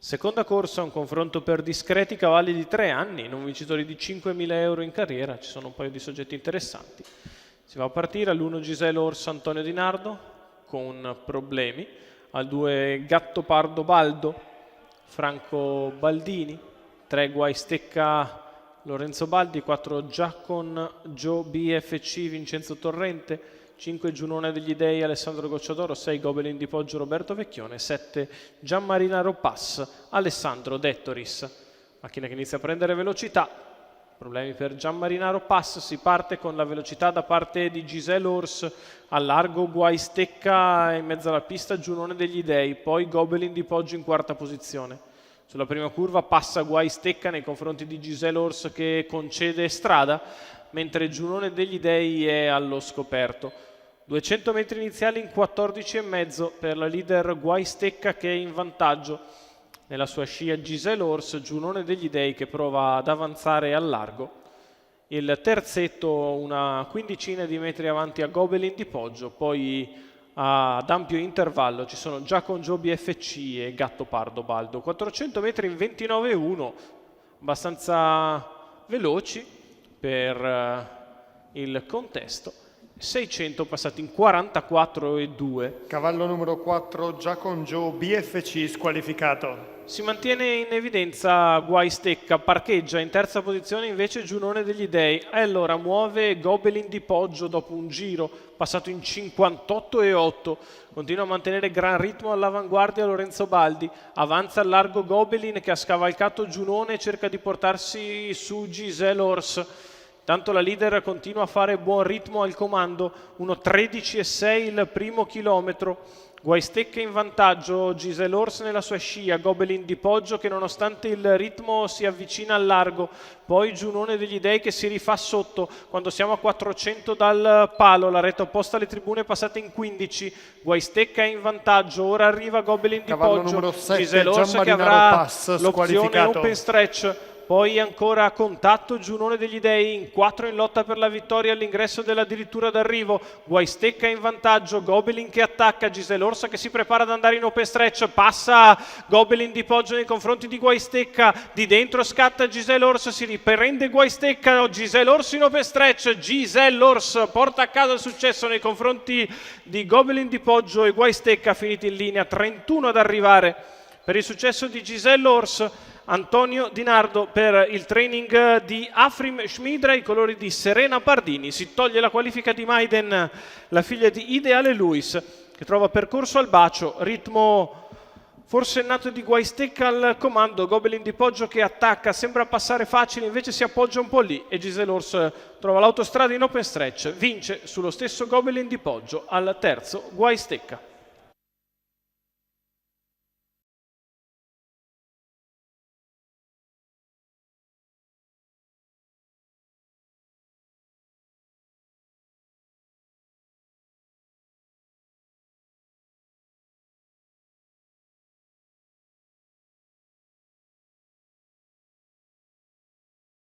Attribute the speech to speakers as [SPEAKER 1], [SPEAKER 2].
[SPEAKER 1] Seconda corsa, un confronto per discreti cavalli di 3 anni, non vincitori di 5.000 euro in carriera, ci sono un paio di soggetti interessanti. Si va a partire all'1 Giselle Orso Antonio Di Nardo con problemi, al 2 Gatto Pardo Baldo Franco Baldini, 3 Guai Stecca Lorenzo Baldi, 4 Giacon Joe BFC Vincenzo Torrente, 5 Giunone degli Dei Alessandro Gocciadoro, 6 Gobelin di Poggio Roberto Vecchione, 7 Gianmarinaro Pass Alessandro Dettoris. Macchina che inizia a prendere velocità, problemi per Gianmarinaro Pass, si parte con la velocità da parte di Giselle Ors, a largo Guai Stecca in mezzo alla pista Giunone degli Dei, poi Gobelin di Poggio in quarta posizione. Sulla prima curva passa Guai Stecca nei confronti di Giselle Ors che concede strada, mentre Giunone degli Dei è allo scoperto. 200 metri iniziali in 14,5 per la leader Guai Stecca che è in vantaggio. Nella sua scia Giselle Ors, Giunone degli Dei che prova ad avanzare al largo. Il terzetto una quindicina di metri avanti a Gobelin di Poggio, poi ad ampio intervallo ci sono Giacon Joe BFC e Gatto Pardo Baldo. 400 metri in 29,1, abbastanza veloci per il contesto. 600 passati in 44,2.
[SPEAKER 2] Cavallo numero 4, Giacon Joe BFC squalificato.
[SPEAKER 1] Si mantiene in evidenza Guai Stecca, parcheggia in terza posizione invece Giunone degli Dei. E allora muove Gobelin di Poggio dopo un giro passato in 58,8. Continua a mantenere gran ritmo all'avanguardia Lorenzo Baldi. Avanza al largo Gobelin che ha scavalcato Giunone e cerca di portarsi su Giselle Ors. Tanto la leader continua a fare buon ritmo al comando, 1:13,6 il primo chilometro. Guai Stecca in vantaggio, Giselle Ors nella sua scia, Gobelin di Poggio che nonostante il ritmo si avvicina al largo, poi Giunone degli Dei che si rifà sotto quando siamo a 400 dal palo, la retta opposta alle tribune passate in 15, Guai Stecca è in vantaggio, ora arriva Gobelin di
[SPEAKER 2] Cavallo
[SPEAKER 1] Poggio,
[SPEAKER 2] numero 7,
[SPEAKER 1] Giselle Ors che
[SPEAKER 2] Gianmarinaro
[SPEAKER 1] avrà
[SPEAKER 2] Pass
[SPEAKER 1] l'opzione
[SPEAKER 2] squalificato.
[SPEAKER 1] open stretch. Poi ancora a contatto Giunone degli Dei, in 4 in lotta per la vittoria all'ingresso dell'addirittura d'arrivo. Guai Stecca in vantaggio, Gobelin che attacca, Giselle Orsa che si prepara ad andare in open stretch, passa Gobelin di Poggio nei confronti di Guai Stecca, di dentro scatta Giselle Orsa, si riprende Guai Stecca, Giselle Orsa in open stretch, Giselle Orsa porta a casa il successo nei confronti di Gobelin di Poggio e Guai Stecca finiti in linea, 31 ad arrivare per il successo di Giselle Ors. Antonio Di Nardo per il training di Afrim Schmidra, i colori di Serena Pardini. Si toglie la qualifica di Maiden, la figlia di Ideale Luis, che trova percorso al bacio, ritmo forsennato di Guai Stecca al comando, Gobelin di Poggio che attacca, sembra passare facile, invece si appoggia un po' lì e Giselle Ors trova l'autostrada in open stretch, vince sullo stesso Gobelin di Poggio al terzo Guai Stecca.